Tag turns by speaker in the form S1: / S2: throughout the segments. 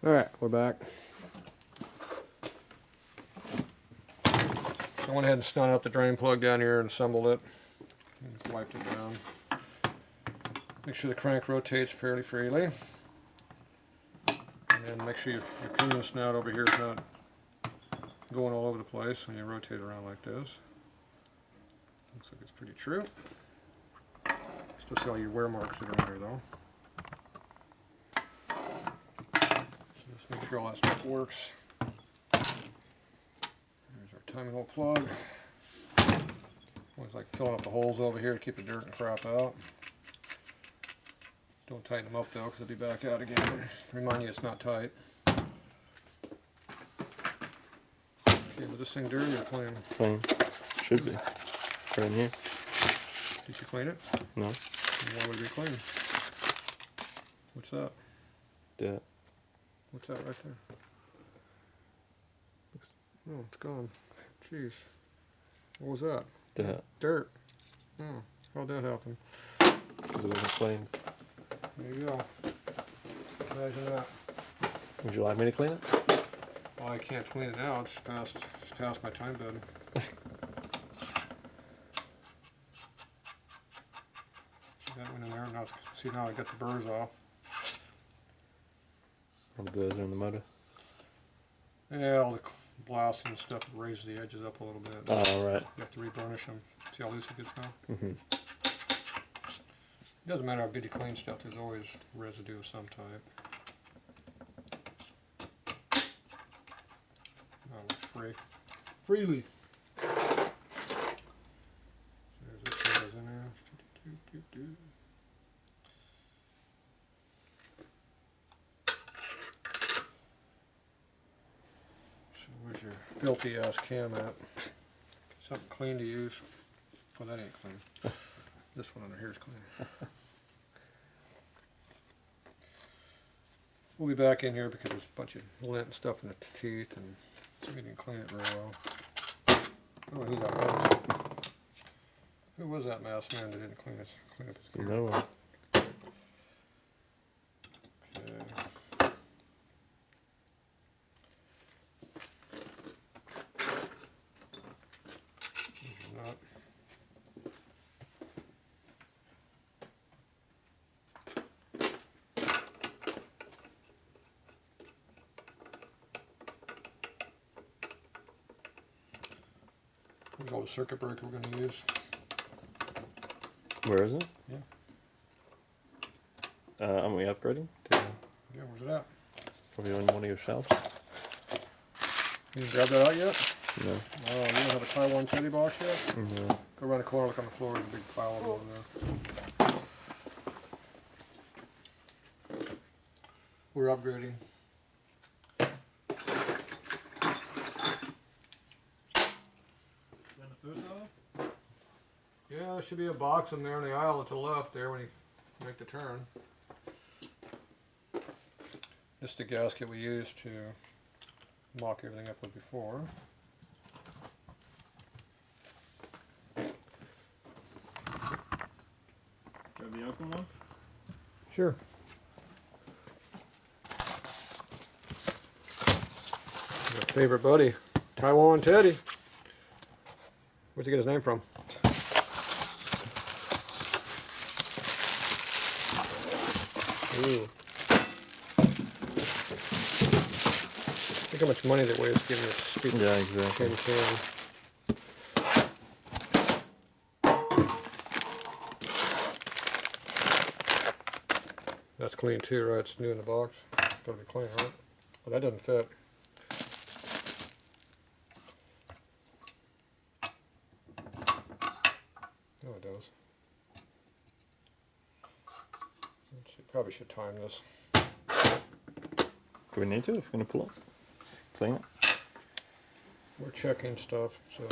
S1: Alright, we're back. So I went ahead and snot out the drain plug down here and assembled it. And just wiped it down. Make sure the crank rotates fairly freely. And then make sure your pinion snout over here is not going all over the place when you rotate around like this. Looks like it's pretty true. Still see all your wear marks that are in there though. So just make sure all that stuff works. There's our timing hole plug. Always like filling up the holes over here to keep the dirt and crap out. Don't tighten them up though, because they'll be back out again. Remind you it's not tight. Okay, was this thing dirty or clean?
S2: Clean. Should be. Right in here.
S1: Did you clean it?
S2: No.
S1: Why would it be clean? What's that?
S2: Dirt.
S1: What's that right there? Oh, it's gone. Jeez. What was that?
S2: Dirt.
S1: Dirt. Oh, how'd that happen?
S2: Because it wasn't cleaned.
S1: There you go. Imagine that.
S2: Would you like me to clean it?
S1: Well, I can't clean it now. It's past my time bed. See that one in there? Now, see, now I got the burrs off.
S2: All the burrs are in the motor.
S1: Yeah, all the blasting and stuff raises the edges up a little bit.
S2: Oh, right.
S1: You have to reburnish them. See how loose it gets now?
S2: Mm-hmm.
S1: It doesn't matter how good you clean stuff, there's always residue of some type. Oh, it looks free. Freely! So there's this one goes in there. So where's your filthy ass cam at? Something clean to use. Oh, that ain't clean. This one under here is clean. We'll be back in here because there's a bunch of lint and stuff in the teeth, and so we didn't clean it real well. Oh, who got mask? Who was that mask man that didn't clean up his gear?
S2: No one.
S1: Okay. Not. Here's all the circuit breaker we're going to use.
S2: Where is it?
S1: Yeah.
S2: Aren't we upgrading? To
S1: Yeah, where's it at?
S2: probably on one of your shelves?
S1: You didn't grab that out yet?
S2: No.
S1: Oh, you don't have a Taiwan teddy box yet?
S2: No.
S1: Go around the corner, look on the floor, there's a big pile of them over there. We're upgrading. Yeah, there should be a box in there in the aisle to the left there when you make the turn. This is the gasket we used to mock everything up with before.
S3: Grab the open one?
S1: Sure. Your favorite buddy, Taiwan Teddy. Where'd you get his name from? Ooh. Think how much money that weighs to give me a stupid
S2: Yeah, exactly.
S1: tin can. That's clean too, right? It's new in the box. It's gotta be clean, right? Well, that doesn't fit. No, it does. Let's see, probably should time this.
S2: Do we need to if we're going to pull it? Clean it?
S1: We're checking stuff, so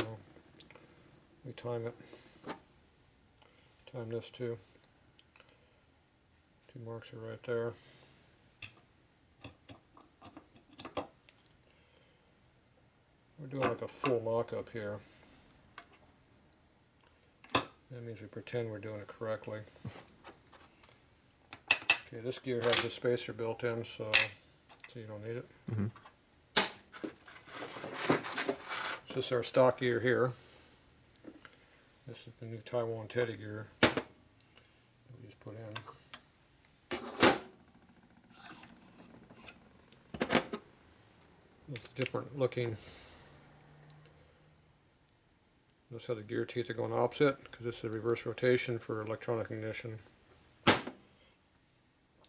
S1: we time it. Time this too. Two marks are right there. We're doing like a full mock-up here. That means we pretend we're doing it correctly. Okay, this gear has a spacer built in, so so you don't need it.
S2: Mhm.
S1: It's just our stock gear here. This is the new Taiwan Teddy gear that we just put in. It's different looking. Notice how the gear teeth are going opposite, because this is a reverse rotation for electronic ignition.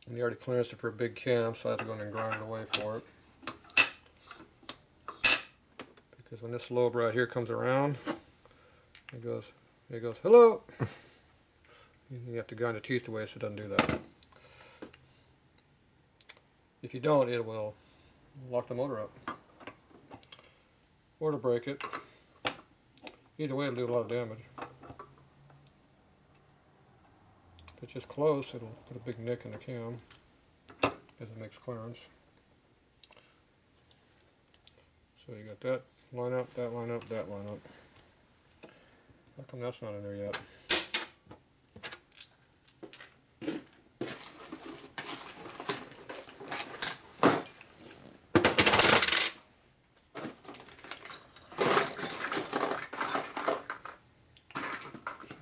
S1: And you already clearanced it for a big cam, so I have to go in and grind it away for it. Because when this lobe right here comes around, it goes, hello! You have to grind the teeth away so it doesn't do that. If you don't, it will lock the motor up. Or to break it. Either way, it'll do a lot of damage. If it's just close, it'll put a big nick in the cam as it makes clearance. So you got that line up, that line up, that line up. How come that's not in there yet?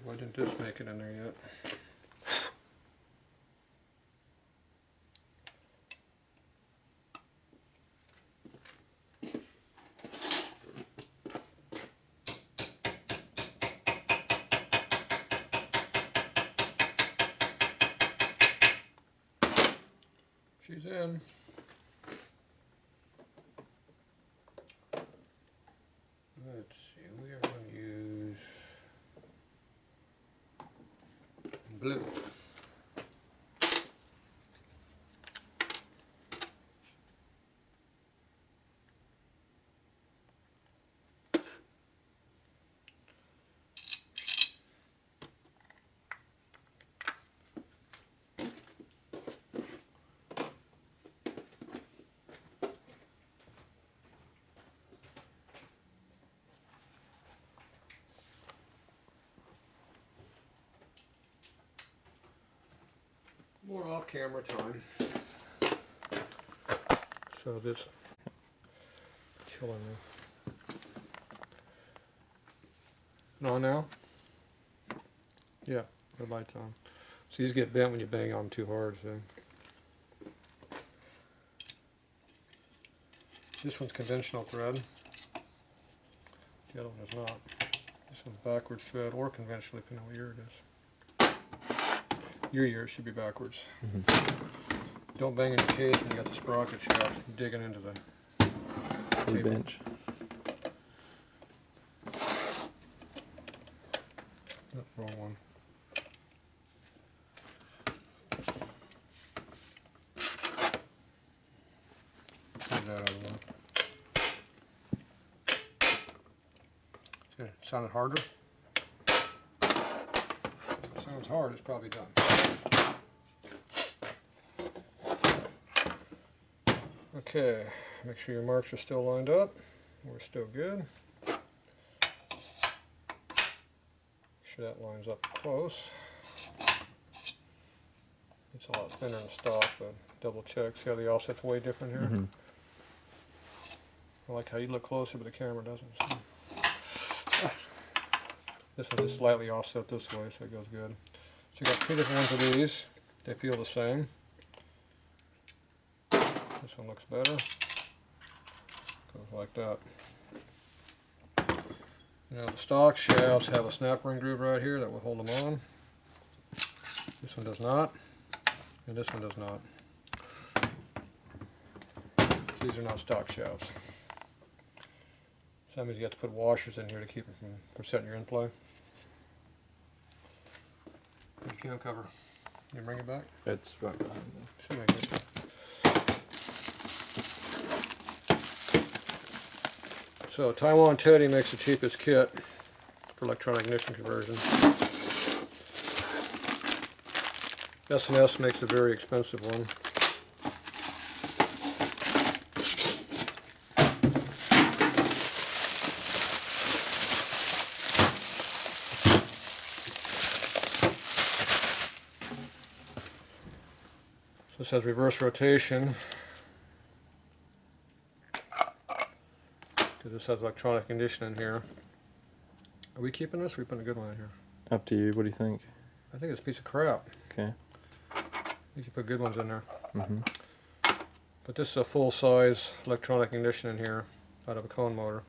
S1: Why didn't this make it in there yet? She's in. Let's see, we are going to use blue. More off-camera time. So this chilling me. No, now? Yeah, the light's on. So these get bent when you bang on them too hard. So this one's conventional thread. The other one is not. This one's backwards thread or conventional, depending on what year it is. Your year should be backwards. Don't bang in the case when you got the sprocket shaft digging into the table.
S2: bench.
S1: Oh, wrong one. Leave that out of the way. It sounded harder. If it sounds hard, it's probably done. Okay, make sure your marks are still lined up. We're still good. Make sure that lines up close. It's a lot thinner in stock, but double check. See how the offset's way different here?
S2: Mm-hmm.
S1: I like how you look closer, but the camera doesn't. So. This one's just slightly offset this way, so it goes good. So you got two different ones of these. They feel the same. This one looks better. Goes like that. Now the stock shafts have a snap ring groove right here that will hold them on. This one does not, and this one does not. These are not stock shafts. So that means you have to put washers in here to keep them from setting your in play. You can't cover. You bring it back?
S2: It's right behind me.
S1: Should make it. So Taiwan Teddy makes the cheapest kit for electronic ignition conversion. S&S makes a very expensive one. So this has reverse rotation. because this has electronic ignition in here. Are we keeping this, or are we putting a good one in here?
S2: Up to you. What do you think?
S1: I think it's a piece of crap.
S2: Okay.
S1: You should put good ones in there.
S2: Mm-hmm.
S1: But this is a full-size electronic ignition in here out of a cone motor.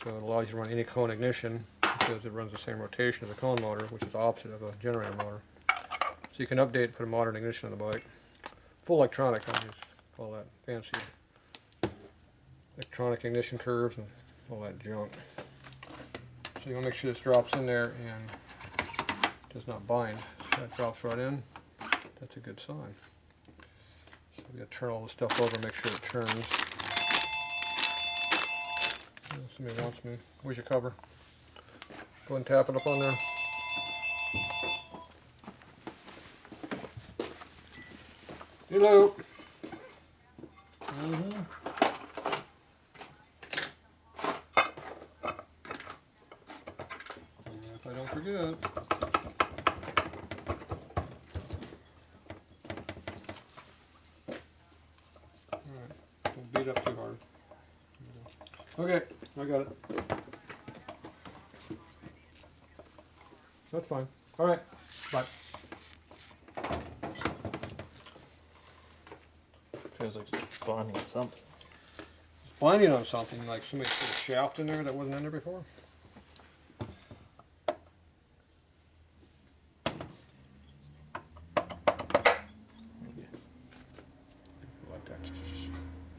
S1: So it allows you to run any cone ignition because it runs the same rotation as a cone motor, which is the opposite of a generator motor. So you can update and put a modern ignition on the bike. Full electronic, I use all that fancy electronic ignition curves and all that junk. So you want to make sure this drops in there and does not bind. So that drops right in. That's a good sign. So we got to turn all this stuff over and make sure it turns. Oh, somebody wants me. Where's your cover? Go and tap it up on there. Hello. If I don't forget. Alright, don't beat up too hard. Okay, I got it. That's fine. Alright, bye.
S2: Feels like it's binding on something.
S1: Binding on something, like somebody put a shaft in there that wasn't in there before. Like that.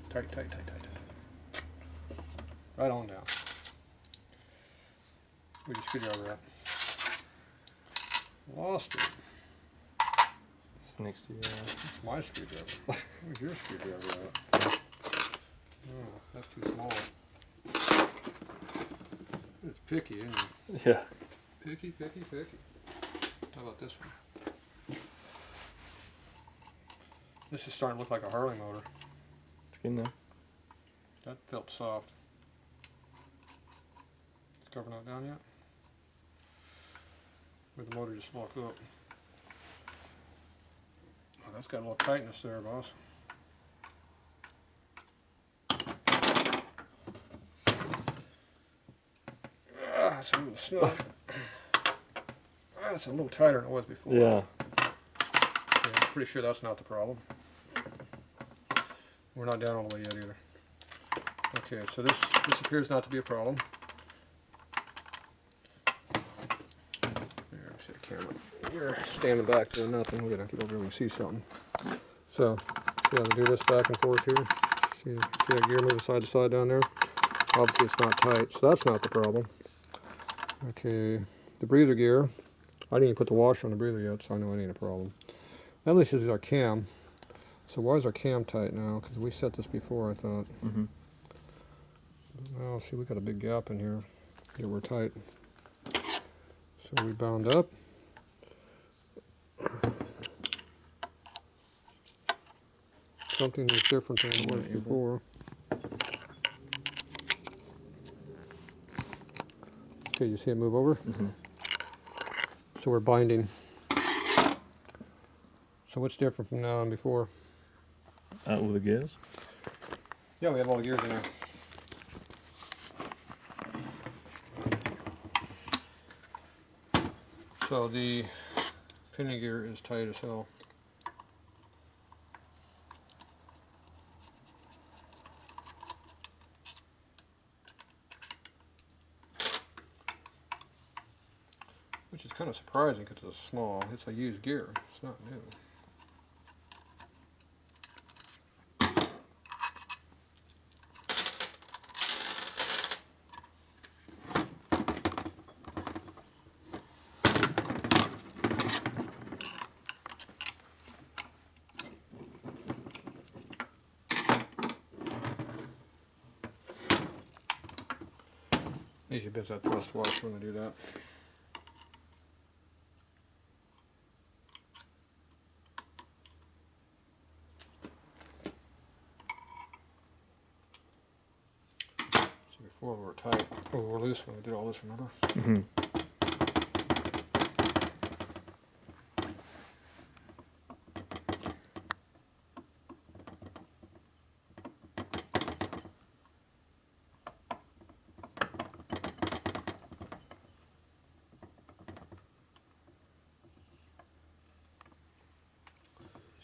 S1: Tight, tight, tight, tight. Right on down. Where'd your screwdriver at? Lost it.
S2: It's next to you.
S1: It's my screwdriver. Where's your screwdriver at? Oh, that's too small. It's picky, isn't it?
S2: Yeah.
S1: Picky, picky, picky. How about this one? This is starting to look like a Harley motor.
S2: It's good now.
S1: That felt soft. Is the cover not down yet? Or the motor just locked up? Oh, that's got a little tightness there, boss. That's a little snug. That's a little tighter than it was before.
S2: Yeah.
S1: I'm pretty sure that's not the problem. We're not down all the way yet either. Okay, so this appears not to be a problem. There, see the camera. You're standing back doing nothing. We're gonna get over here and see something. So, yeah, we do this back and forth here. See that gear moving side to side down there? Obviously it's not tight, so that's not the problem. Okay, the breather gear. I didn't even put the washer on the breather yet, so I know it ain't a problem. At least this is our cam. So why is our cam tight now? Because we set this before, I thought.
S2: Mm-hmm.
S1: Oh, see, we got a big gap in here. Yeah, we're tight. So we bound up. Something is different than it was before. Okay, you see it move over?
S2: Mm-hmm.
S1: So we're binding. So what's different from now and before?
S2: Out with the gears.
S1: Yeah, we have all the gears in there. So the pinion gear is tight as hell. Which is kind of surprising because it's small. It's a used gear. It's not new. Easy bits that thrust washer when they do that. So before we were tight, we were loose when we did all this, remember?
S2: Mm-hmm.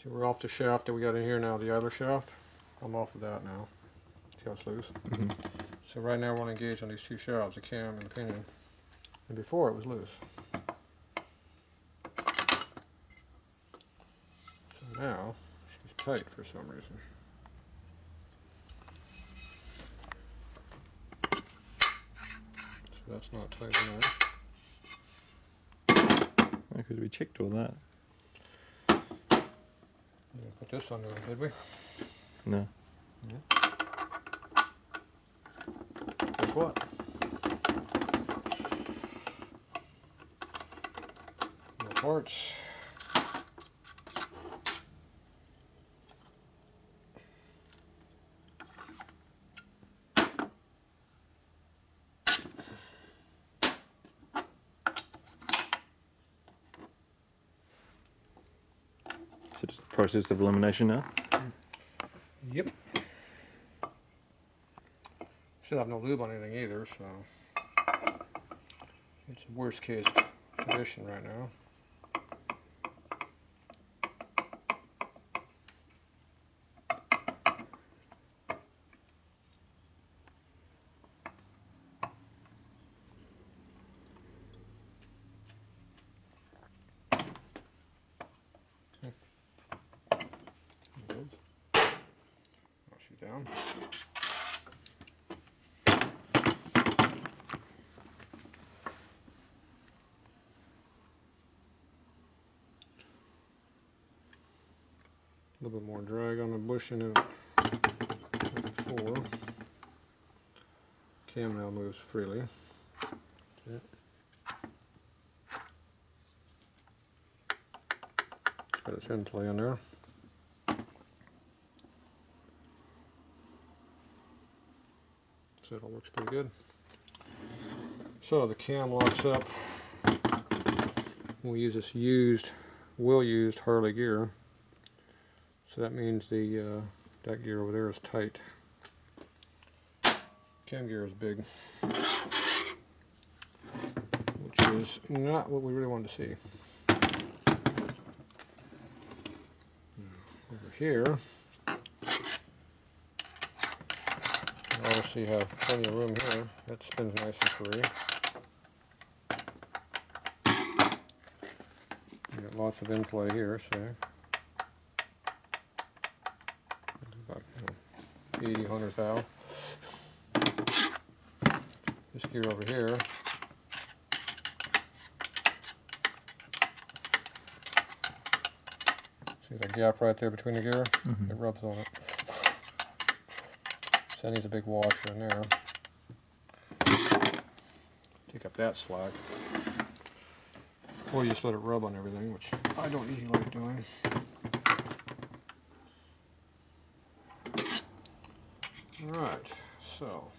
S1: So we're off the shaft that we got in here now, the idler shaft. I'm off of that now. See how it's loose?
S2: Mhm.
S1: So right now we're going to engage on these two shafts, the cam and the pinion. And before it was loose. So now she's tight for some reason. So that's not tight enough.
S2: Because we checked all that.
S1: We didn't put this under it, did we?
S2: No.
S1: Guess what? No parts.
S2: So just the process of elimination now.
S1: Yep. Still have no lube on anything either, so it's a worst case condition right now. Wash you down. A little bit more drag on the bushing than before. Cam now moves freely. Yeah. Got its end play in there. So it all looks pretty good. So the cam locks up. We'll use this used Harley gear. So that means the that gear over there is tight. Cam gear is big, which is not what we really wanted to see. Over here, you obviously have plenty of room here. That spins nice and free. You got lots of in-play here, so about 80, 100 thou. This gear over here, see that gap right there between the gear?
S2: Mhm.
S1: It rubs on it. So that needs a big washer in there. Take up that slack. Or you just let it rub on everything, which I don't usually like doing. Alright, so